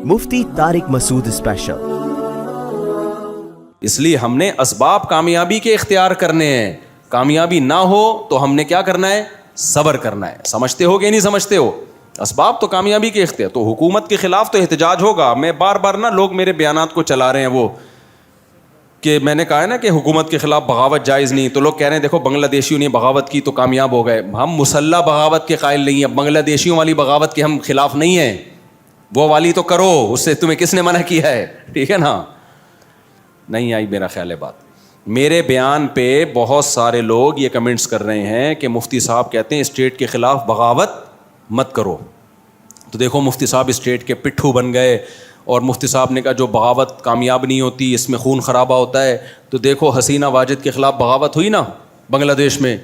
مفتی طارق مسعود special. اس لیے ہم نے اسباب کامیابی کے اختیار کرنے ہیں. کامیابی نہ ہو تو ہم نے کیا کرنا ہے؟ صبر کرنا ہے. سمجھتے ہو کہ نہیں سمجھتے ہو؟ اسباب تو کامیابی کے اختیار. تو حکومت کے خلاف تو احتجاج ہوگا. میں بار بار نا لوگ میرے بیانات کو چلا رہے ہیں وہ کہ میں نے کہا ہے نا کہ حکومت کے خلاف بغاوت جائز نہیں, تو لوگ کہہ رہے ہیں دیکھو بنگلہ دیشیوں نے بغاوت کی تو کامیاب ہو گئے. ہم مسلح بغاوت کے قائل نہیں ہیں, بنگلہ دیشیوں والی بغاوت کے ہم خلاف نہیں ہیں. وہ والی تو کرو, اس سے تمہیں کس نے منع کیا ہے؟ ٹھیک ہے نا. نہیں آئی میرا خیال ہے بات. میرے بیان پہ بہت سارے لوگ یہ کمنٹس کر رہے ہیں کہ مفتی صاحب کہتے ہیں اسٹیٹ کے خلاف بغاوت مت کرو. تو دیکھو مفتی صاحب اسٹیٹ کے پٹھو بن گئے, اور مفتی صاحب نے کہا جو بغاوت کامیاب نہیں ہوتی اس میں خون خرابہ ہوتا ہے. تو دیکھو حسینہ واجد کے خلاف بغاوت ہوئی نا بنگلہ دیش میں,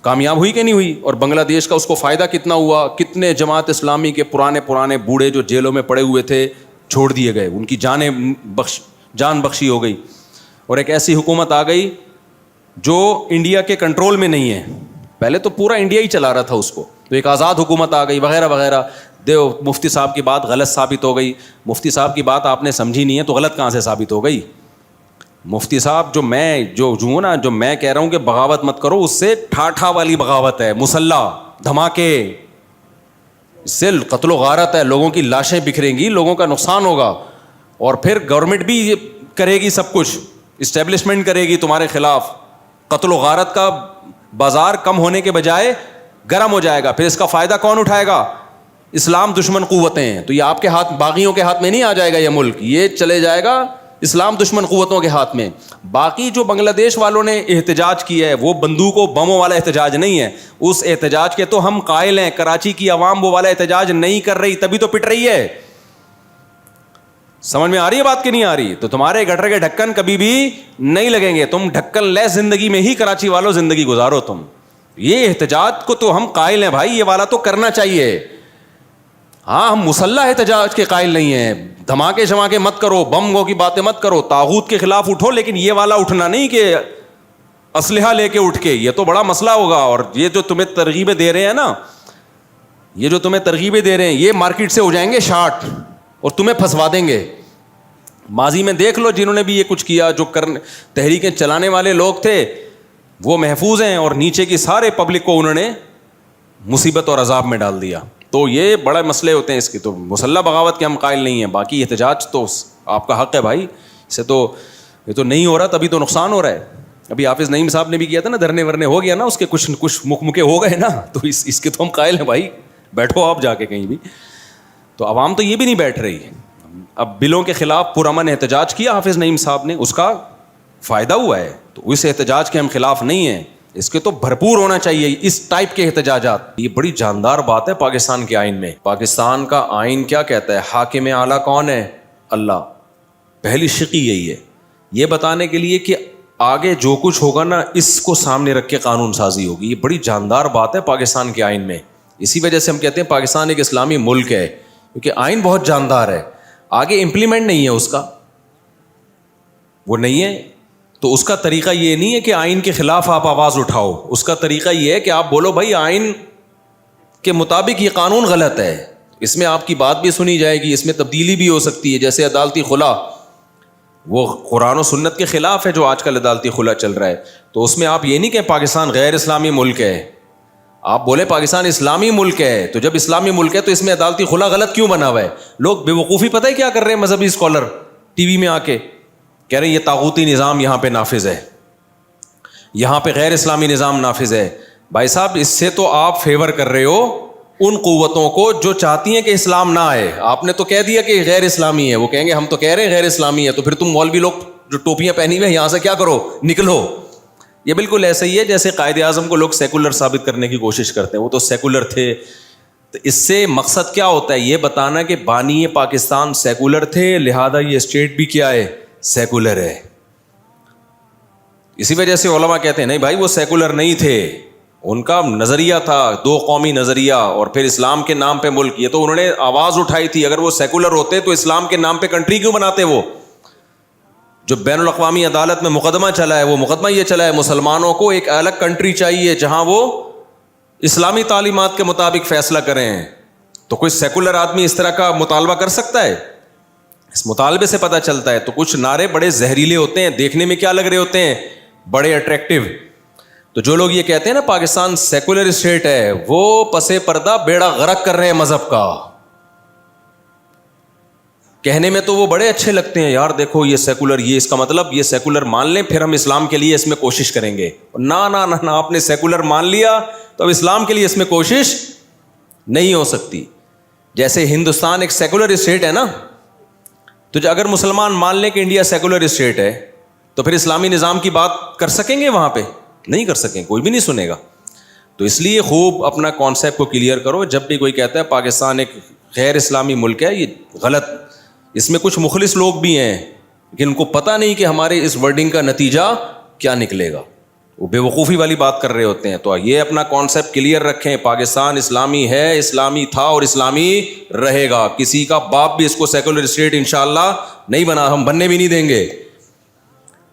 کامیاب ہوئی کہ نہیں ہوئی؟ اور بنگلہ دیش کا اس کو فائدہ کتنا ہوا؟ کتنے جماعت اسلامی کے پرانے بوڑھے جو جیلوں میں پڑے ہوئے تھے چھوڑ دیے گئے, ان کی جان بخشی ہو گئی. اور ایک ایسی حکومت آ گئی جو انڈیا کے کنٹرول میں نہیں ہے. پہلے تو پورا انڈیا ہی چلا رہا تھا اس کو, تو ایک آزاد حکومت آ گئی وغیرہ وغیرہ. دیو مفتی صاحب کی بات غلط ثابت ہو گئی. مفتی صاحب کی بات آپ نے سمجھی نہیں ہے تو غلط کہاں سے ثابت ہو گئی؟ مفتی صاحب جو میں کہہ رہا ہوں کہ بغاوت مت کرو, اس سے ٹھاٹھا والی بغاوت ہے, مسلح دھماکے, اس سے قتل و غارت ہے, لوگوں کی لاشیں بکھریں گی, لوگوں کا نقصان ہوگا. اور پھر گورنمنٹ بھی کرے گی سب کچھ, اسٹیبلشمنٹ کرے گی تمہارے خلاف. قتل و غارت کا بازار کم ہونے کے بجائے گرم ہو جائے گا. پھر اس کا فائدہ کون اٹھائے گا؟ اسلام دشمن قوتیں ہیں, تو یہ آپ کے ہاتھ, باغیوں کے ہاتھ میں نہیں آ جائے گا یہ ملک, یہ چلے جائے گا اسلام دشمن قوتوں کے ہاتھ میں. باقی جو بنگلہ دیش والوں نے احتجاج کیا ہے وہ بندوقوں بموں والا احتجاج نہیں ہے. اس احتجاج کے تو ہم قائل ہیں. کراچی کی عوام وہ والا احتجاج نہیں کر رہی, تبھی تو پٹ رہی ہے. سمجھ میں آ رہی ہے بات کہ نہیں آ رہی؟ تو تمہارے گٹر کے ڈھکن کبھی بھی نہیں لگیں گے. تم ڈھکن لیس زندگی میں ہی کراچی والوں زندگی گزارو. تم یہ احتجاج کو تو ہم قائل ہیں بھائی, یہ والا تو کرنا چاہیے. ہاں ہم مسلح احتجاج کے قائل نہیں ہیں. دھماکے شماکے مت کرو, بم کی باتیں مت کرو, طاغوت کے خلاف اٹھو, لیکن یہ والا اٹھنا نہیں کہ اسلحہ لے کے اٹھ کے. یہ تو بڑا مسئلہ ہوگا. اور یہ جو تمہیں ترغیبیں دے رہے ہیں نا, یہ مارکیٹ سے ہو جائیں گے شارٹ اور تمہیں پھنسوا دیں گے. ماضی میں دیکھ لو جنہوں نے بھی یہ کچھ کیا, جو تحریکیں چلانے والے لوگ تھے وہ محفوظ ہیں, اور نیچے کی سارے پبلک کو انہوں نے مصیبت اور عذاب میں ڈال دیا. تو یہ بڑے مسئلے ہوتے ہیں اس کے. تو مسلح بغاوت کے ہم قائل نہیں ہیں. باقی احتجاج تو آپ کا حق ہے بھائی, اسے تو یہ تو نہیں ہو رہا, تبھی تو نقصان ہو رہا ہے. ابھی حافظ نعیم صاحب نے بھی کیا تھا نا, دھرنے ورنے ہو گیا نا, اس کے کچھ مکے ہو گئے نا, تو اس کے تو ہم قائل ہیں بھائی. بیٹھو آپ جا کے کہیں بھی. تو عوام تو یہ بھی نہیں بیٹھ رہی. اب بلوں کے خلاف پرامن احتجاج کیا حافظ نعیم صاحب نے, اس کا فائدہ ہوا ہے. تو اس احتجاج کے ہم خلاف نہیں ہیں, اس کے تو بھرپور ہونا چاہیے اس ٹائپ کے احتجاجات. یہ بڑی جاندار بات ہے پاکستان کے آئین میں. پاکستان کا آئین کیا کہتا ہے؟ حاکم اعلیٰ کون ہے؟ اللہ. پہلی شقی یہی ہے, یہ بتانے کے لیے کہ آگے جو کچھ ہوگا نا اس کو سامنے رکھ کے قانون سازی ہوگی. یہ بڑی جاندار بات ہے پاکستان کے آئین میں. اسی وجہ سے ہم کہتے ہیں پاکستان ایک اسلامی ملک ہے, کیونکہ آئین بہت جاندار ہے. آگے امپلیمنٹ نہیں ہے اس کا, وہ نہیں ہے. تو اس کا طریقہ یہ نہیں ہے کہ آئین کے خلاف آپ آواز اٹھاؤ. اس کا طریقہ یہ ہے کہ آپ بولو بھائی آئین کے مطابق یہ قانون غلط ہے, اس میں آپ کی بات بھی سنی جائے گی, اس میں تبدیلی بھی ہو سکتی ہے. جیسے عدالتی خلا, وہ قرآن و سنت کے خلاف ہے جو آج کل عدالتی خلا چل رہا ہے. تو اس میں آپ یہ نہیں کہ پاکستان غیر اسلامی ملک ہے, آپ بولے پاکستان اسلامی ملک ہے. تو جب اسلامی ملک ہے تو اس میں عدالتی خلا غلط کیوں بنا ہوا ہے؟ لوگ بے وقوفی پتہ ہے کیا کر رہے ہیں, مذہبی اسکالر ٹی وی میں آ کے کہہ رہے ہیں یہ طاغوتی نظام یہاں پہ نافذ ہے, یہاں پہ غیر اسلامی نظام نافذ ہے. بھائی صاحب اس سے تو آپ فیور کر رہے ہو ان قوتوں کو جو چاہتی ہیں کہ اسلام نہ آئے. آپ نے تو کہہ دیا کہ غیر اسلامی ہے, وہ کہیں گے ہم تو کہہ رہے ہیں غیر اسلامی ہے, تو پھر تم مولوی لوگ جو ٹوپیاں پہنی ہوئے یہاں سے کیا کرو, نکلو. یہ بالکل ایسا ہی ہے جیسے قائد اعظم کو لوگ سیکولر ثابت کرنے کی کوشش کرتے ہیں, وہ تو سیکولر تھے. تو اس سے مقصد کیا ہوتا ہے؟ یہ بتانا کہ بانی پاکستان سیکولر تھے, لہذا یہ اسٹیٹ بھی کیا ہے, سیکولر ہے. اسی وجہ سے علماء کہتے ہیں نہیں بھائی وہ سیکولر نہیں تھے, ان کا نظریہ تھا دو قومی نظریہ, اور پھر اسلام کے نام پہ ملک. یہ تو انہوں نے آواز اٹھائی تھی. اگر وہ سیکولر ہوتے تو اسلام کے نام پہ کنٹری کیوں بناتے؟ وہ جو بین الاقوامی عدالت میں مقدمہ چلا ہے, وہ مقدمہ یہ چلا ہے مسلمانوں کو ایک الگ کنٹری چاہیے جہاں وہ اسلامی تعلیمات کے مطابق فیصلہ کریں. تو کوئی سیکولر آدمی اس طرح کا مطالبہ کر سکتا ہے؟ اس مطالبے سے پتہ چلتا ہے. تو کچھ نعرے بڑے زہریلے ہوتے ہیں, دیکھنے میں کیا لگ رہے ہوتے ہیں, بڑے اٹریکٹیو. تو جو لوگ یہ کہتے ہیں نا پاکستان سیکولر اسٹیٹ ہے, وہ پسے پردہ بیڑا غرق کر رہے ہیں مذہب کا. کہنے میں تو وہ بڑے اچھے لگتے ہیں, یار دیکھو یہ سیکولر, یہ اس کا مطلب یہ سیکولر مان لیں پھر ہم اسلام کے لیے اس میں کوشش کریں گے. نہ نہ نہ, آپ نے سیکولر مان لیا تو اب اسلام کے لیے اس میں کوشش نہیں ہو سکتی. جیسے ہندوستان ایک سیکولر اسٹیٹ ہے نا, تو اگر مسلمان مان لیں کہ انڈیا سیکولر اسٹیٹ ہے تو پھر اسلامی نظام کی بات کر سکیں گے وہاں پہ؟ نہیں کر سکیں, کوئی بھی نہیں سنے گا. تو اس لیے خوب اپنا کانسیپٹ کو کلیئر کرو. جب بھی کوئی کہتا ہے پاکستان ایک غیر اسلامی ملک ہے, یہ غلط. اس میں کچھ مخلص لوگ بھی ہیں لیکن ان کو پتہ نہیں کہ ہمارے اس ورڈنگ کا نتیجہ کیا نکلے گا, وہ بے وقوفی والی بات کر رہے ہوتے ہیں. تو یہ اپنا کانسیپٹ کلیئر رکھیں, پاکستان اسلامی ہے, اسلامی تھا اور اسلامی رہے گا. کسی کا باپ بھی اس کو سیکولر اسٹیٹ انشاءاللہ نہیں بنا, ہم بننے بھی نہیں دیں گے.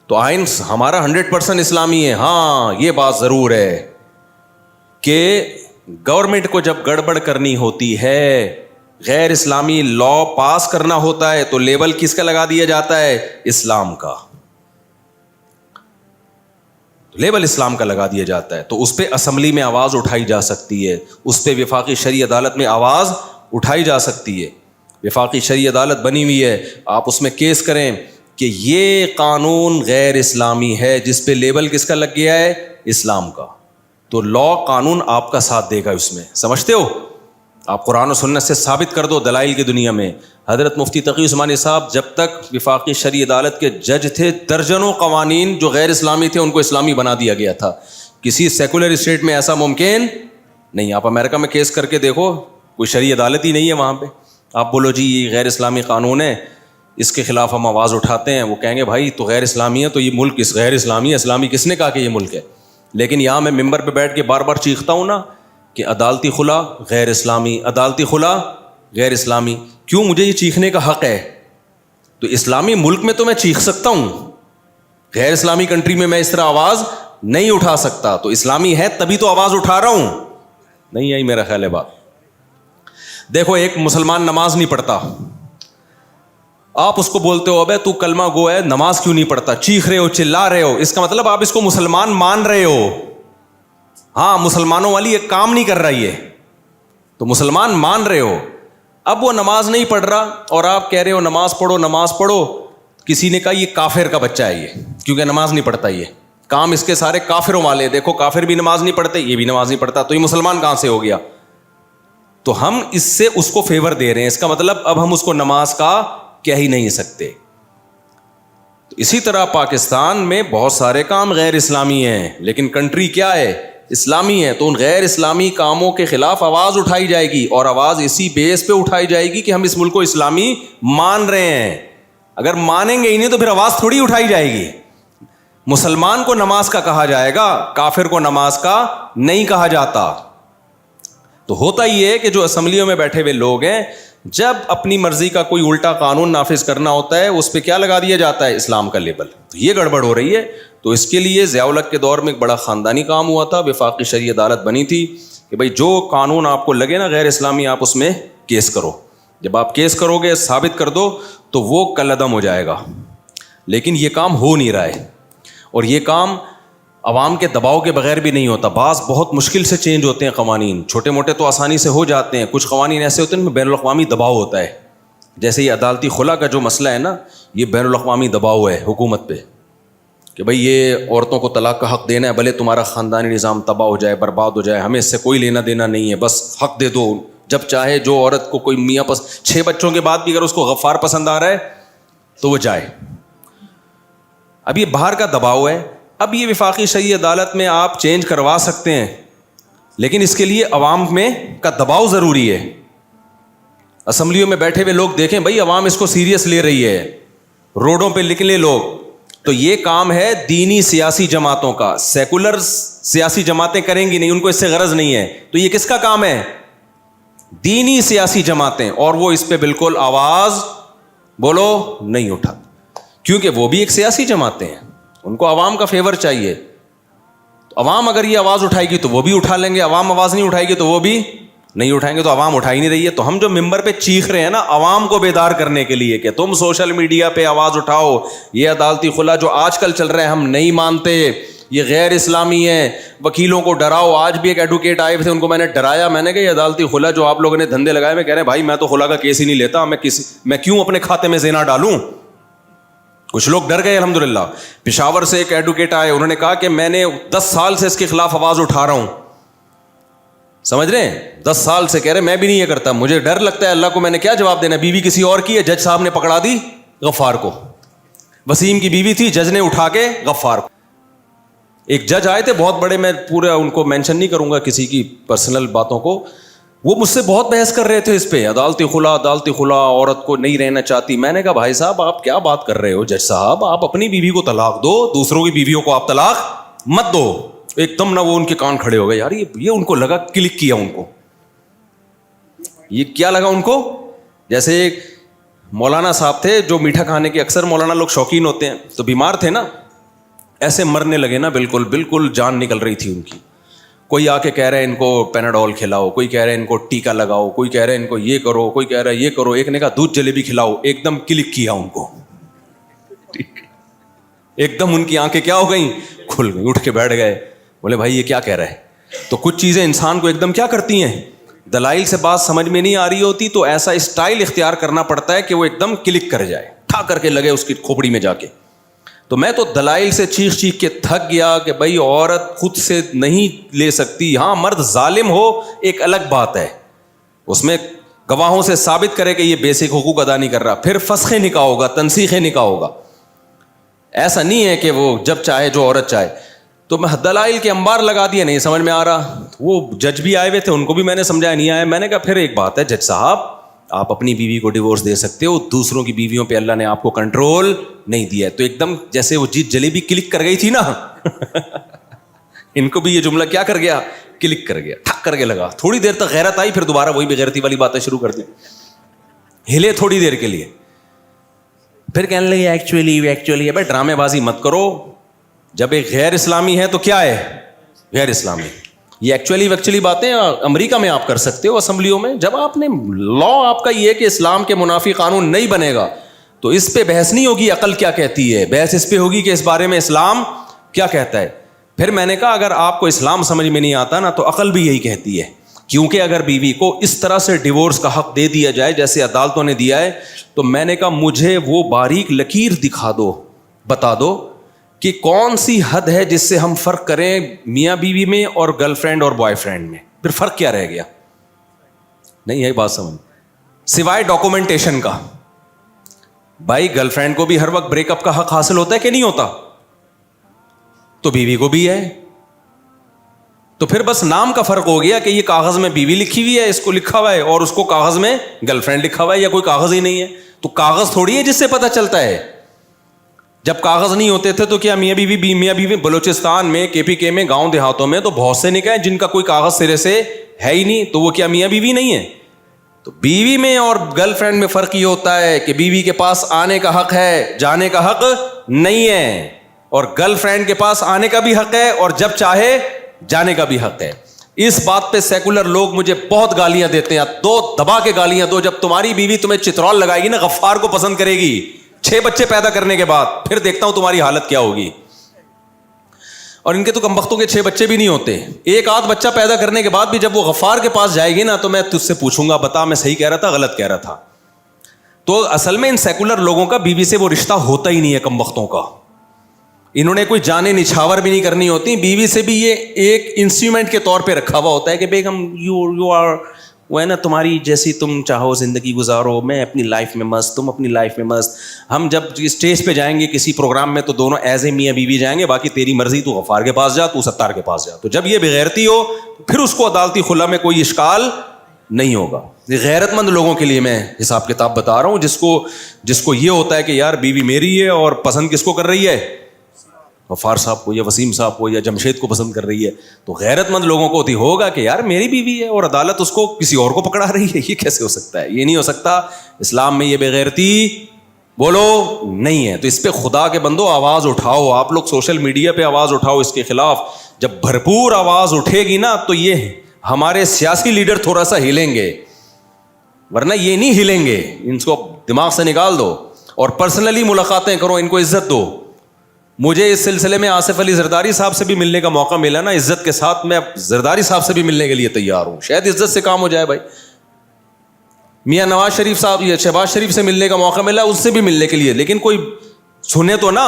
تو آئین ہمارا 100% اسلامی ہے. ہاں یہ بات ضرور ہے کہ گورنمنٹ کو جب گڑبڑ کرنی ہوتی ہے, غیر اسلامی لا پاس کرنا ہوتا ہے, تو لیبل کس کا لگا دیا جاتا ہے؟ اسلام کا. لیبل اسلام کا لگا دیا جاتا ہے. تو اس پہ اسمبلی میں آواز اٹھائی جا سکتی ہے, اس پہ وفاقی شرعی عدالت میں آواز اٹھائی جا سکتی ہے. وفاقی شرعی عدالت بنی ہوئی ہے, آپ اس میں کیس کریں کہ یہ قانون غیر اسلامی ہے جس پہ لیبل کس کا لگ گیا ہے؟ اسلام کا. تو لا قانون آپ کا ساتھ دے گا اس میں, سمجھتے ہو؟ آپ قرآن و سنت سے ثابت کر دو دلائل کی دنیا میں. حضرت مفتی تقی عثمانی صاحب جب تک وفاقی شرعی عدالت کے جج تھے, درجنوں قوانین جو غیر اسلامی تھے ان کو اسلامی بنا دیا گیا تھا. کسی سیکولر اسٹیٹ میں ایسا ممکن نہیں. آپ امریکہ میں کیس کر کے دیکھو, کوئی شرعی عدالت ہی نہیں ہے وہاں پہ. آپ بولو جی یہ غیر اسلامی قانون ہے, اس کے خلاف ہم آواز اٹھاتے ہیں, وہ کہیں گے بھائی تو غیر اسلامی ہے تو یہ ملک اس غیر اسلامی ہے. اسلامی کس نے کہا کہ یہ ملک ہے؟ لیکن یہاں میں ممبر پہ بیٹھ کے بار بار چیختا ہوں نا کہ عدالتی خلا غیر اسلامی, عدالتی خلا غیر اسلامی. کیوں مجھے یہ چیخنے کا حق ہے؟ تو اسلامی ملک میں تو میں چیخ سکتا ہوں, غیر اسلامی کنٹری میں اس طرح آواز نہیں اٹھا سکتا. تو اسلامی ہے تبھی تو آواز اٹھا رہا ہوں. نہیں یہی میرا خیال ہے بات. دیکھو ایک مسلمان نماز نہیں پڑھتا, آپ اس کو بولتے ہو ابے تو کلمہ گو ہے, نماز کیوں نہیں پڑھتا؟ چیخ رہے ہو, چلا رہے ہو, اس کا مطلب آپ اس کو مسلمان مان رہے ہو. ہاں مسلمانوں والی ایک کام نہیں کر رہا یہ, تو مسلمان مان رہے ہو. اب وہ نماز نہیں پڑھ رہا اور آپ کہہ رہے ہو نماز پڑھو نماز پڑھو. کسی نے کہا یہ کافر کا بچہ ہے یہ, کیونکہ نماز نہیں پڑھتا. یہ کام اس کے سارے کافروں والے, دیکھو کافر بھی نماز نہیں پڑھتے, یہ بھی نماز نہیں پڑھتا, تو یہ مسلمان کہاں سے ہو گیا؟ تو ہم اس سے اس کو فیور دے رہے ہیں. اس کا مطلب اب ہم اس کو نماز کا کہہ ہی نہیں سکتے. تو اسی طرح پاکستان میں بہت سارے کام غیر اسلامی ہیں لیکن کنٹری کیا ہے؟ اسلامی ہے. تو ان غیر اسلامی کاموں کے خلاف آواز اٹھائی جائے گی, اور آواز اسی بیس پہ اٹھائی جائے گی کہ ہم اس ملک کو اسلامی مان رہے ہیں. اگر مانیں گے ہی نہیں تو پھر آواز تھوڑی اٹھائی جائے گی. مسلمان کو نماز کا کہا جائے گا, کافر کو نماز کا نہیں کہا جاتا. تو ہوتا یہ ہے کہ جو اسمبلیوں میں بیٹھے ہوئے لوگ ہیں, جب اپنی مرضی کا کوئی الٹا قانون نافذ کرنا ہوتا ہے اس پہ کیا لگا دیا جاتا ہے؟ اسلام کا لیبل. تو یہ گڑبڑ ہو رہی ہے. تو اس کے لیے ضیاء الحق کے دور میں ایک بڑا خاندانی کام ہوا تھا, وفاقی شرعی عدالت بنی تھی کہ بھائی جو قانون آپ کو لگے نا غیر اسلامی, آپ اس میں کیس کرو. جب آپ کیس کرو گے, ثابت کر دو, تو وہ کالعدم ہو جائے گا. لیکن یہ کام ہو نہیں رہا ہے, اور یہ کام عوام کے دباؤ کے بغیر بھی نہیں ہوتا. بعض بہت مشکل سے چینج ہوتے ہیں قوانین, چھوٹے موٹے تو آسانی سے ہو جاتے ہیں, کچھ قوانین ایسے ہوتے ہیں ان میں بین الاقوامی دباؤ ہوتا ہے. جیسے یہ عدالتی خلا کا جو مسئلہ ہے نا, یہ بین الاقوامی دباؤ ہے حکومت پہ کہ بھئی یہ عورتوں کو طلاق کا حق دینا ہے, بھلے تمہارا خاندانی نظام تباہ ہو جائے, برباد ہو جائے, ہمیں اس سے کوئی لینا دینا نہیں ہے, بس حق دے دو. جب چاہے جو عورت کو کوئی میاں 6 بچوں کے بعد بھی اگر اس کو غفار پسند آ رہا ہے تو وہ جائے. اب یہ باہر کا دباؤ ہے. اب یہ وفاقی شرعی عدالت میں آپ چینج کروا سکتے ہیں, لیکن اس کے لیے عوام میں کا دباؤ ضروری ہے. اسمبلیوں میں بیٹھے ہوئے لوگ دیکھیں بھائی عوام اس کو سیریس لے رہی ہے, روڈوں پہ نکلے لوگ. تو یہ کام ہے دینی سیاسی جماعتوں کا. سیکولر سیاسی جماعتیں کریں گی نہیں, ان کو اس سے غرض نہیں ہے. تو یہ کس کا کام ہے؟ دینی سیاسی جماعتیں. اور وہ اس پہ بالکل آواز بولو نہیں اٹھا, کیونکہ وہ بھی ایک سیاسی جماعتیں ہیں, ان کو عوام کا فیور چاہیے. تو عوام اگر یہ آواز اٹھائے گی تو وہ بھی اٹھا لیں گے, عوام آواز نہیں اٹھائے گی تو وہ بھی نہیں اٹھائیں گے تو عوام اٹھا ہی نہیں رہی ہے. تو ہم جو ممبر پہ چیخ رہے ہیں نا عوام کو بیدار کرنے کے لیے کہ تم سوشل میڈیا پہ آواز اٹھاؤ, یہ عدالتی خلا جو آج کل چل رہا ہے ہم نہیں مانتے, یہ غیر اسلامی ہے, وکیلوں کو ڈراؤ. آج بھی ایک ایڈوکیٹ آئے تھے, ان کو میں نے ڈرایا, میں نے کہا یہ عدالتی خلا جو آپ لوگوں نے دھندے لگائے, میں کہہ رہے ہیں بھائی میں تو خلا کا کیس ہی نہیں لیتا, میں کیوں اپنے کھاتے میں زنا ڈالوں. کچھ لوگ ڈر گئے الحمدللہ. پشاور سے ایک ایڈوکیٹ آئے, انہوں نے کہا کہ میں نے 10 سال سے اس کے خلاف آواز اٹھا رہا ہوں. سمجھ رہے ہیں, 10 سال سے. کہہ رہے میں بھی نہیں یہ کرتا, مجھے ڈر لگتا ہے اللہ کو میں نے کیا جواب دینا. بیوی کسی اور کی ہے, جج صاحب نے پکڑا دی غفار کو. وسیم کی بیوی تھی, جج نے اٹھا کے غفار کو. ایک جج آئے تھے بہت بڑے, میں پورا ان کو مینشن نہیں کروں گا کسی کی پرسنل باتوں کو, وہ مجھ سے بہت بحث کر رہے تھے اس پہ, عدالتی خلا, عورت کو نہیں رہنا چاہتی. میں نے کہا بھائی صاحب آپ کیا بات کر رہے ہو, جج صاحب آپ اپنی بیوی کو طلاق دو, دوسروں کی بیویوں کو آپ طلاق مت دو. ایک دم نہ وہ ان کے کان کھڑے ہو گئے, یار یہ ان کو لگا, کلک کیا ان کو, یہ کیا لگا ان کو. جیسے ایک مولانا صاحب تھے جو میٹھا کھانے کے اکثر مولانا لوگ شوقین ہوتے ہیں, تو بیمار تھے نا, ایسے مرنے لگے نا, بالکل جان نکل رہی تھی ان کی. کوئی آ کے کہہ رہے ہیں ان کو پیناڈول کھلاؤ, کوئی کہہ رہے ہیں ان کو ٹیکا لگاؤ, کوئی کہہ رہے ہیں ان کو یہ کرو, کوئی کہہ رہا ہے یہ کرو. ایک نے کہا دودھ جلیبی کھلاؤ, ایک دم کلک کیا ان کو, ایک دم ان کی آنکھیں کیا ہو گئیں, کھل گئی, اٹھ کے بیٹھ گئے. بولے بھائی یہ کیا کہہ رہا ہے. تو کچھ چیزیں انسان کو ایک دم کیا کرتی ہیں, دلائل سے بات سمجھ میں نہیں آ رہی ہوتی تو ایسا اسٹائل اختیار کرنا پڑتا ہے کہ وہ ایک دم کلک کر جائے, ٹھا کر کے لگے اس کی کھوپڑی میں جا کے. تو میں تو دلائل سے چیخ کے تھک گیا کہ بھائی عورت خود سے نہیں لے سکتی. ہاں مرد ظالم ہو ایک الگ بات ہے, اس میں گواہوں سے ثابت کرے کہ یہ بیسک حقوق ادا نہیں کر رہا, پھر فسخ نکاح ہوگا, تنسیخ نکاح ہوگا. ایسا نہیں ہے کہ وہ جب چاہے جو عورت چاہے. تو میں دلائل کے انبار لگا دیے, نہیں سمجھ میں آ رہا. وہ جج بھی آئے ہوئے تھے, ان کو بھی میں نے سمجھایا, نہیں آیا. میں نے کہا پھر ایک بات ہے جج صاحب, آپ اپنی بیوی کو ڈیورس دے سکتے ہو, دوسروں کی بیویوں پہ اللہ نے آپ کو کنٹرول نہیں دیا ہے. تو ایک دم جیسے وہ جلیبی کلک کر گئی تھی نا ان کو بھی یہ جملہ کیا کر گیا, کلک کر گیا, ٹھک کر کے لگا. تھوڑی دیر تک غیرت آئی, پھر دوبارہ وہی بغیرتی والی باتیں شروع کر دیں, ہلے تھوڑی دیر کے لیے, پھر کہنے لگے ایکچولی. بھائی ڈرامے بازی مت کرو. جب ایک غیر اسلامی ہے تو کیا ہے, غیر اسلامی. یہ ایکچولی باتیں امریکہ میں آپ کر سکتے ہو اسمبلیوں میں. جب آپ نے لا آپ کا یہ ہے کہ اسلام کے منافی قانون نہیں بنے گا, تو اس پہ بحث نہیں ہوگی عقل کیا کہتی ہے, بحث اس پہ ہوگی کہ اس بارے میں اسلام کیا کہتا ہے. پھر میں نے کہا اگر آپ کو اسلام سمجھ میں نہیں آتا نا تو عقل بھی یہی کہتی ہے, کیونکہ اگر بیوی کو اس طرح سے ڈیورس کا حق دے دیا جائے جیسے عدالتوں نے دیا ہے, تو میں نے کہا مجھے وہ باریک لکیر دکھا دو, بتا دو کہ کون سی حد ہے جس سے ہم فرق کریں میاں بیوی میں اور گرل فرینڈ اور بوائے فرینڈ میں. پھر فرق کیا رہ گیا, نہیں یہی بات سمجھ, سوائے ڈاکومنٹیشن کا. بھائی گرل فرینڈ کو بھی ہر وقت بریک اپ کا حق حاصل ہوتا ہے کہ نہیں ہوتا, تو بیوی کو بھی ہے. تو پھر بس نام کا فرق ہو گیا کہ یہ کاغذ میں بیوی لکھی ہوئی ہے, اس کو لکھا ہوا ہے, اور اس کو کاغذ میں گرل فرینڈ لکھا ہوا ہے, یا کوئی کاغذ ہی نہیں ہے. تو کاغذ تھوڑی ہے جس سے پتہ چلتا ہے. جب کاغذ نہیں ہوتے تھے تو کیا میاں بیوی بلوچستان میں, KPK میں, گاؤں دیہاتوں میں تو بہت سے نکاح جن کا کوئی کاغذ سرے سے ہے ہی نہیں, تو وہ کیا میاں بیوی نہیں ہے. تو بیوی میں اور گرل فرینڈ میں فرق یہ ہوتا ہے کہ بیوی کے پاس آنے کا حق ہے, جانے کا حق نہیں ہے, اور گرل فرینڈ کے پاس آنے کا بھی حق ہے اور جب چاہے جانے کا بھی حق ہے. اس بات پہ سیکولر لوگ مجھے بہت گالیاں دیتے ہیں, دو دبا کے گالیاں دو. جب تمہاری بیوی تمہیں چترول لگائے گی نا, غفار کو پسند کرے گی 6 بچے پیدا کرنے کے بعد, پھر دیکھتا ہوں تمہاری حالت کیا ہوگی. اور ان کے تو کمبختوں کے 6 بچے بھی نہیں ہوتے. ایک آدھ بچہ پیدا کرنے کے بعد بھی جب وہ غفار کے پاس جائے گی نا, تو میں تجھ سے پوچھوں گا بتا میں صحیح کہہ رہا تھا غلط کہہ رہا تھا. تو اصل میں ان سیکولر لوگوں کا بیوی سے وہ رشتہ ہوتا ہی نہیں ہے کمبختوں کا. انہوں نے کوئی جانے نچھاور بھی نہیں کرنی ہوتی. بیوی سے بھی یہ ایک انسٹرومنٹ کے طور پہ رکھا ہوا ہوتا ہے کہ بیگم یو آر, وہ ہے نا تمہاری جیسی تم چاہو زندگی گزارو, میں اپنی لائف میں مست, تم اپنی لائف میں مست. ہم جب اسٹیج پہ جائیں گے کسی پروگرام میں تو دونوں ایز اے میاں بیوی جائیں گے, باقی تیری مرضی, تو غفار کے پاس جا, تو ستار کے پاس جا. تو جب یہ بغیرتی ہو پھر اس کو عدالتی خلا میں کوئی اشکال نہیں ہوگا. یہ غیرت مند لوگوں کے لیے میں حساب کتاب بتا رہا ہوں, جس کو یہ ہوتا ہے کہ یار بیوی میری ہے اور پسند کس کو کر رہی ہے, غفار صاحب کو یا وسیم صاحب کو یا جمشید کو پسند کر رہی ہے. تو غیرت مند لوگوں کو ہوگا کہ یار میری بیوی ہے اور عدالت اس کو کسی اور کو پکڑا رہی ہے. یہ کیسے ہو سکتا ہے, یہ نہیں ہو سکتا. اسلام میں یہ بغیرتی بولو نہیں ہے. تو اس پہ خدا کے بندو آواز اٹھاؤ. آپ لوگ سوشل میڈیا پہ آواز اٹھاؤ اس کے خلاف. جب بھرپور آواز اٹھے گی نا, تو یہ ہمارے سیاسی لیڈر تھوڑا سا ہلیں گے, ورنہ یہ نہیں ہلیں گے. ان کو دماغ سے نکال دو اور پرسنلی ملاقاتیں کرو, ان کو عزت دو. مجھے اس سلسلے میں آصف علی زرداری صاحب سے بھی ملنے کا موقع ملا نا, عزت کے ساتھ میں زرداری صاحب سے بھی ملنے کے لیے تیار ہوں. شاید عزت سے کام ہو جائے بھائی. میاں نواز شریف صاحب یا شہباز شریف سے ملنے کا موقع ملا, اس سے بھی ملنے کے لیے, لیکن کوئی سنے تو نا.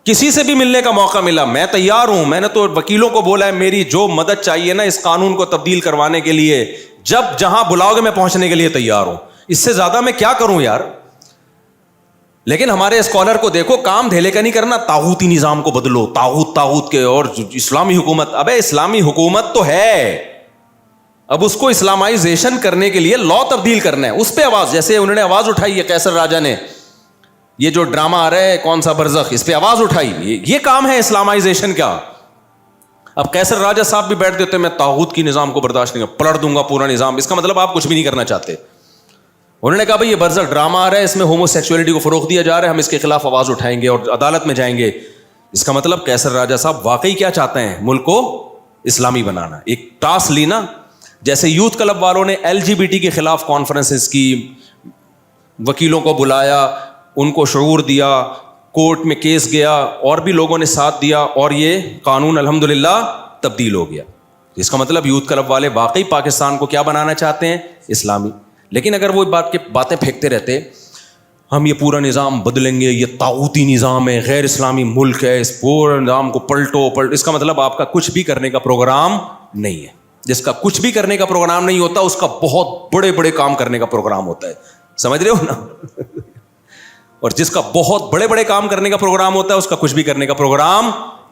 کسی سے بھی ملنے کا موقع ملا, میں تیار ہوں. میں نے تو وکیلوں کو بولا ہے میری جو مدد چاہیے نا اس قانون کو تبدیل کروانے کے لیے, جب جہاں بلاؤ گے میں پہنچنے کے لیے تیار ہوں. اس سے زیادہ میں کیا کروں یار. لیکن ہمارے اسکالر کو دیکھو, کام دھیلے کا نہیں کرنا, طاغوتی نظام کو بدلو, طاغوت کے, اور اسلامی حکومت. ابے اسلامی حکومت تو ہے, اب اس کو اسلامائزیشن کرنے کے لیے لا تبدیل کرنا ہے. اس پہ آواز, جیسے انہوں نے آواز اٹھائی ہے قیصر راجہ نے, یہ جو ڈرامہ آ رہا ہے کون سا برزخ, اس پہ آواز اٹھائی. یہ کام ہے اسلامائزیشن کا. اب قیصر راجہ صاحب بھی بیٹھ دیتے, میں طاغوت کی نظام کو برداشت نہیں, پلٹ دوں گا پورا نظام. اس کا مطلب آپ کچھ بھی نہیں کرنا چاہتے. انہوں نے کہا بھائی یہ برزخ ڈرامہ آ رہا ہے, اس میں ہومو سیکسولیٹی کو فروغ دیا جا رہا ہے, ہم اس کے خلاف آواز اٹھائیں گے اور عدالت میں جائیں گے. اس کا مطلب قیصر راجہ صاحب واقعی کیا چاہتے ہیں, ملک کو اسلامی بنانا. ایک ٹاسک لی نا, جیسے یوتھ کلب والوں نے LGBT کے خلاف کانفرنسز کی, وکیلوں کو بلایا, ان کو شعور دیا, کورٹ میں کیس گیا, اور بھی لوگوں نے ساتھ دیا, اور یہ قانون الحمدللہ تبدیل ہو گیا. اس کا مطلب یوتھ کلب والے واقعی پاکستان کو کیا بنانا چاہتے ہیں, اسلامی. لیکن اگر وہ باتیں پھینکتے رہتے, ہم یہ پورا نظام بدلیں گے, یہ طاغوتی نظام ہے, غیر اسلامی ملک ہے, اس پورے نظام کو پلٹو, اس کا مطلب آپ کا کچھ بھی کرنے کا پروگرام نہیں ہے. جس کا کچھ بھی کرنے کا پروگرام نہیں ہوتا, اس کا بہت بڑے بڑے کام کرنے کا پروگرام ہوتا ہے. سمجھ رہے ہو نا. اور جس کا بہت بڑے بڑے کام کرنے کا پروگرام ہوتا ہے, اس کا کچھ بھی کرنے کا پروگرام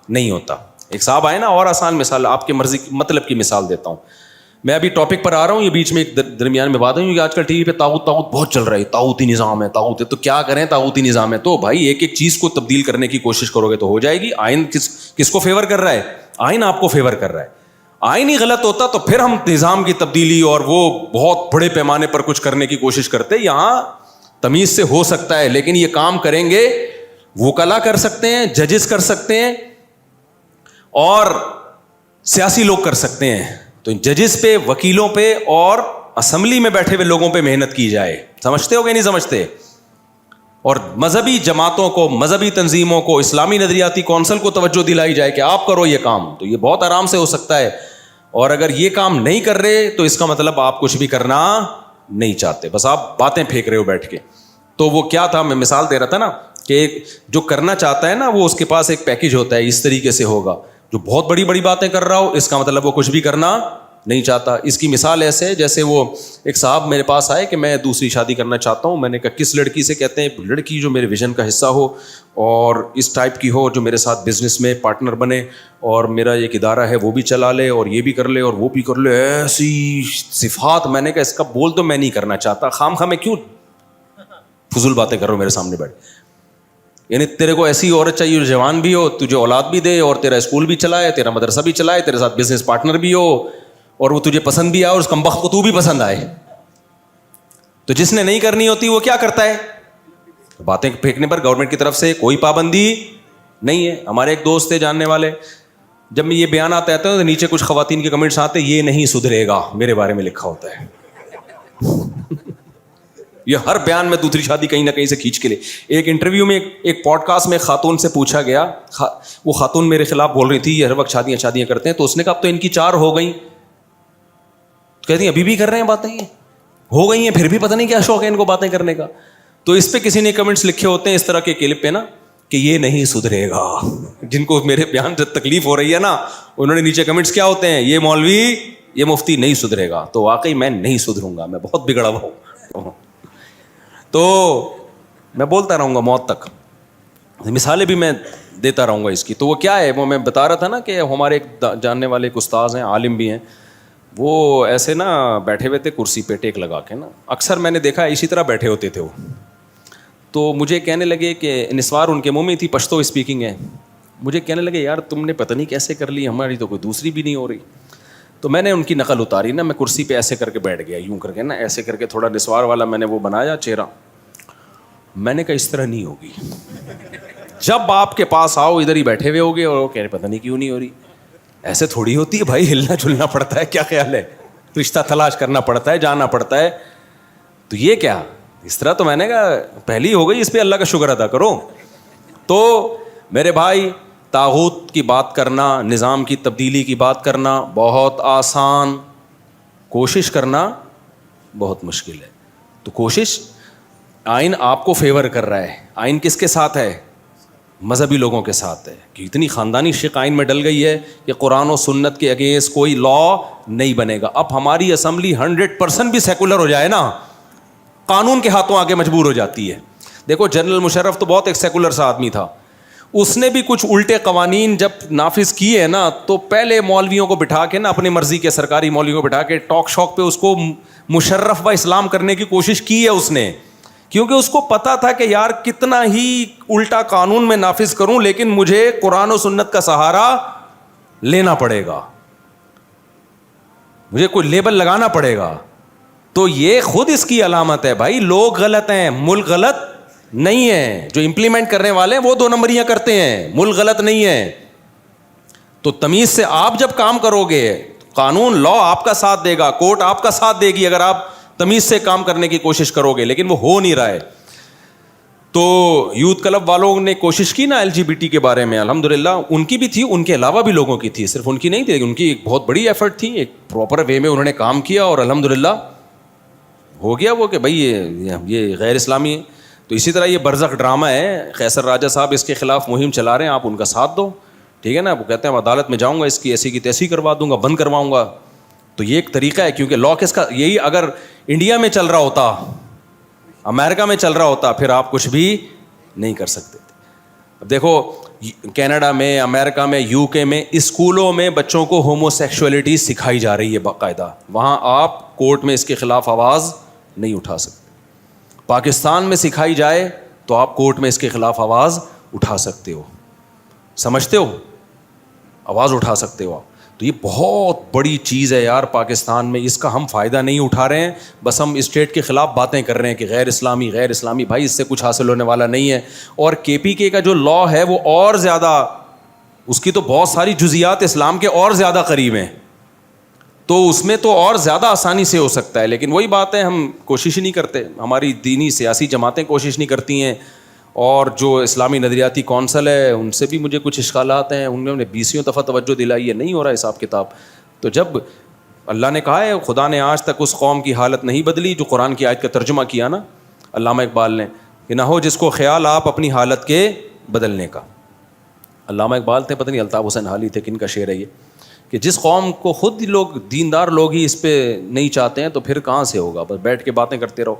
نہیں ہوتا. ایک صاحب آئے نا, اور آسان مثال, آپ کی مرضی مطلب کی مثال دیتا ہوں. میں ابھی ٹاپک پر آ رہا ہوں, یہ بیچ میں ایک درمیان میں بات ہے, آج کل ٹی وی پہ طاغوت بہت چل رہا ہے, طاغوتی نظام ہے, طاغوت ہے. تو کیا کریں, طاغوتی نظام ہے تو بھائی ایک ایک چیز کو تبدیل کرنے کی کوشش کرو گے تو ہو جائے گی. آئین کس کو فیور کر رہا ہے, آئین آپ کو فیور کر رہا ہے. آئین ہی غلط ہوتا تو پھر ہم نظام کی تبدیلی اور وہ بہت بڑے پیمانے پر کچھ کرنے کی کوشش کرتے. یہاں تمیز سے ہو سکتا ہے, لیکن یہ کام کریں گے وکلا کر سکتے ہیں, ججز کر سکتے ہیں, اور سیاسی لوگ کر سکتے ہیں. تو ججز پہ, وکیلوں پہ, اور اسمبلی میں بیٹھے ہوئے لوگوں پہ محنت کی جائے. سمجھتے ہو کہ نہیں سمجھتے؟ اور مذہبی جماعتوں کو, مذہبی تنظیموں کو, اسلامی نظریاتی کونسل کو توجہ دلائی جائے کہ آپ کرو یہ کام, تو یہ بہت آرام سے ہو سکتا ہے. اور اگر یہ کام نہیں کر رہے تو اس کا مطلب آپ کچھ بھی کرنا نہیں چاہتے, بس آپ باتیں پھینک رہے ہو بیٹھ کے. تو وہ کیا تھا, میں مثال دے رہا تھا نا, کہ جو کرنا چاہتا ہے نا, وہ اس کے پاس ایک پیکج ہوتا ہے, اس طریقے سے ہوگا. جو بہت بڑی بڑی باتیں کر رہا ہو, اس کا مطلب وہ کچھ بھی کرنا نہیں چاہتا. اس کی مثال ایسے ہے جیسے وہ ایک صاحب میرے پاس آئے کہ میں دوسری شادی کرنا چاہتا ہوں. میں نے کہا کس لڑکی سے؟ کہتے ہیں لڑکی جو میرے ویژن کا حصہ ہو اور اس ٹائپ کی ہو, جو میرے ساتھ بزنس میں پارٹنر بنے, اور میرا ایک ادارہ ہے وہ بھی چلا لے, اور یہ بھی کر لے اور وہ بھی کر لے, ایسی صفات. میں نے کہا اس کا بول تو میں نہیں کرنا چاہتا, خام خواہ میں کیوں فضول باتیں کر رہا ہوں میرے سامنے بیٹھ. یعنی تیرے کو ایسی عورت چاہیے جو جوان بھی ہو, تجھے اولاد بھی دے, اور تیرا اسکول بھی چلائے, تیرا مدرسہ بھی چلائے, تیرے ساتھ بزنس پارٹنر بھی ہو, اور وہ تجھے پسند بھی آئے, اور اس کمبخت کو تو بھی پسند آئے. تو جس نے نہیں کرنی ہوتی وہ کیا کرتا ہے, باتیں پھینکنے پر گورنمنٹ کی طرف سے کوئی پابندی نہیں ہے. ہمارے ایک دوست تھے جاننے والے, جب میں یہ بیان آتا ہے تو نیچے کچھ خواتین کے کمنٹس آتے, یہ نہیں سدھرے گا, میرے بارے میں لکھا ہوتا ہے. یہ ہر بیان میں دوسری شادی کہیں نہ کہیں سے کھینچ کے لے. ایک انٹرویو میں, ایک پوڈ کاسٹ میں خاتون سے پوچھا گیا, وہ خاتون میرے خلاف بول رہی تھی یہ ہر وقت شادیاں کرتے ہیں, تو اس نے کہا اب تو ان کی 4 ہو گئیں. کہتی ہیں ابھی بھی کر رہے ہیں باتیں, یہ ہو گئی ہیں پھر بھی پتہ نہیں کیا شوق ہے ان کو باتیں کرنے کا. تو اس پہ کسی نے کمنٹس لکھے ہوتے ہیں اس طرح کے کلپ پہ نا, کہ یہ نہیں سدھرے گا. جن کو میرے بیان سے تکلیف ہو رہی ہے نا, انہوں نے نیچے کمنٹس کیا ہوتے ہیں, یہ مولوی, یہ مفتی نہیں سدھرے گا. تو واقعی میں نہیں سدھروں گا, میں بہت بگڑا ہوا ہوں. تو میں بولتا رہوں گا موت تک, مثالیں بھی میں دیتا رہوں گا اس کی. تو وہ کیا ہے, وہ میں بتا رہا تھا نا کہ ہمارے ایک جاننے والے ایک استاذ ہیں, عالم بھی ہیں, وہ ایسے نا بیٹھے ہوئے تھے کرسی پہ ٹیک لگا کے نا, اکثر میں نے دیکھا اسی طرح بیٹھے ہوتے تھے وہ. تو مجھے کہنے لگے کہ نسوار ان کے منہ میں تھی, پشتو اسپیکنگ ہے, مجھے کہنے لگے یار تم نے پتہ نہیں کیسے کر لی, ہماری تو کوئی دوسری بھی نہیں ہو رہی. تو میں نے ان کی نقل اتاری نا, میں کرسی پہ ایسے کر کے بیٹھ گیا, یوں کر کے نا, ایسے کر کے تھوڑا نسوار والا میں نے وہ بنایا چہرہ. میں نے کہا اس طرح نہیں ہوگی, جب آپ کے پاس آؤ ادھر ہی بیٹھے ہوئے ہوگے, اور وہ کہہ رہے پتہ نہیں کیوں نہیں ہو رہی. ایسے تھوڑی ہوتی ہے بھائی, ہلنا جلنا پڑتا ہے, کیا خیال ہے, رشتہ تلاش کرنا پڑتا ہے, جانا پڑتا ہے. تو یہ کیا, اس طرح تو میں نے کہا پہلی ہو گئی, اس پہ اللہ کا شکر ادا کرو. تو میرے بھائی, طاغوت کی بات کرنا, نظام کی تبدیلی کی بات کرنا بہت آسان, کوشش کرنا بہت مشکل ہے. تو کوشش, آئین آپ کو فیور کر رہا ہے. آئین کس کے ساتھ ہے؟ مذہبی لوگوں کے ساتھ ہے, کہ اتنی خاندانی شق آئین میں ڈل گئی ہے کہ قرآن و سنت کے اگینسٹ کوئی لا نہیں بنے گا. اب ہماری اسمبلی 100% بھی سیکولر ہو جائے نا, قانون کے ہاتھوں آگے مجبور ہو جاتی ہے. دیکھو جنرل مشرف تو بہت ایک سیکولر سا آدمی تھا, اس نے بھی کچھ الٹے قوانین جب نافذ کیے نا, تو پہلے مولویوں کو بٹھا کے نا, اپنی مرضی کے سرکاری مولویوں کو بٹھا کے ٹاک شوک پہ اس کو مشرف و اسلام کرنے کی کوشش کی ہے اس نے, کیونکہ اس کو پتا تھا کہ یار کتنا ہی الٹا قانون میں نافذ کروں لیکن مجھے قرآن و سنت کا سہارا لینا پڑے گا, مجھے کوئی لیبل لگانا پڑے گا. تو یہ خود اس کی علامت ہے بھائی, لوگ غلط ہیں, ملک غلط نہیں ہے. جو امپلیمنٹ کرنے والے ہیں وہ 2 نمبریاں کرتے ہیں, ملک غلط نہیں ہے. تو تمیز سے آپ جب کام کرو گے, قانون لا آپ کا ساتھ دے گا, کورٹ آپ کا ساتھ دے گی اگر آپ تمیز سے کام کرنے کی کوشش کرو گے, لیکن وہ ہو نہیں رہا ہے. تو یوتھ کلب والوں نے کوشش کی نا LGBT کے بارے میں, الحمدللہ ان کی بھی تھی, ان کے علاوہ بھی لوگوں کی تھی, صرف ان کی نہیں تھی, ان کی ایک بہت بڑی ایفرٹ تھی, ایک پراپر وے میں انہوں نے کام کیا اور الحمدللہ ہو گیا وہ کہ بھائی یہ غیر اسلامی ہے. تو اسی طرح یہ برزخ ڈرامہ ہے, قیصر راجہ صاحب اس کے خلاف مہم چلا رہے ہیں, آپ ان کا ساتھ دو, ٹھیک ہے نا. وہ کہتے ہیں عدالت میں جاؤں گا, اس کی ایسی کی تیسی کروا دوں گا, بند کرواؤں گا. تو یہ ایک طریقہ ہے, کیونکہ لا کس کا, یہی اگر انڈیا میں چل رہا ہوتا, امریکہ میں چل رہا ہوتا, پھر آپ کچھ بھی نہیں کر سکتے. اب دیکھو کینیڈا میں, امریکہ میں, UK میں اسکولوں میں بچوں کو ہومو سیکشولیٹی سکھائی جا رہی ہے باقاعدہ, وہاں آپ کورٹ میں اس کے خلاف آواز نہیں اٹھا سکتے. پاکستان میں سکھائی جائے تو آپ کورٹ میں اس کے خلاف آواز اٹھا سکتے ہو, سمجھتے ہو, آواز اٹھا سکتے ہو آپ. تو یہ بہت بڑی چیز ہے یار پاکستان میں, اس کا ہم فائدہ نہیں اٹھا رہے ہیں, بس ہم اسٹیٹ کے خلاف باتیں کر رہے ہیں کہ غیر اسلامی غیر اسلامی. بھائی اس سے کچھ حاصل ہونے والا نہیں ہے. اور KPK کا جو لا ہے وہ اور زیادہ, اس کی تو بہت ساری جزیات اسلام کے اور زیادہ قریب ہیں, تو اس میں تو اور زیادہ آسانی سے ہو سکتا ہے. لیکن وہی بات ہے, ہم کوشش ہی نہیں کرتے, ہماری دینی سیاسی جماعتیں کوشش نہیں کرتی ہیں, اور جو اسلامی نظریاتی کونسل ہے ان سے بھی مجھے کچھ اشکالات ہیں, انہوں نے 20 دفعہ توجہ دلائی ہے, نہیں ہو رہا حساب کتاب. تو جب اللہ نے کہا ہے, خدا نے آج تک اس قوم کی حالت نہیں بدلی جو قرآن کی آیت کا ترجمہ کیا نا علامہ اقبال نے, کہ نہ ہو جس کو خیال آپ اپنی حالت کے بدلنے کا. علامہ اقبال تھے, پتہ نہیں الطاف حسین حالی تھے, کن کا شعر ہے یہ, کہ جس قوم کو خود لوگ دیندار لوگ ہی اس پہ نہیں چاہتے ہیں تو پھر کہاں سے ہوگا, بس بیٹھ کے باتیں کرتے رہو.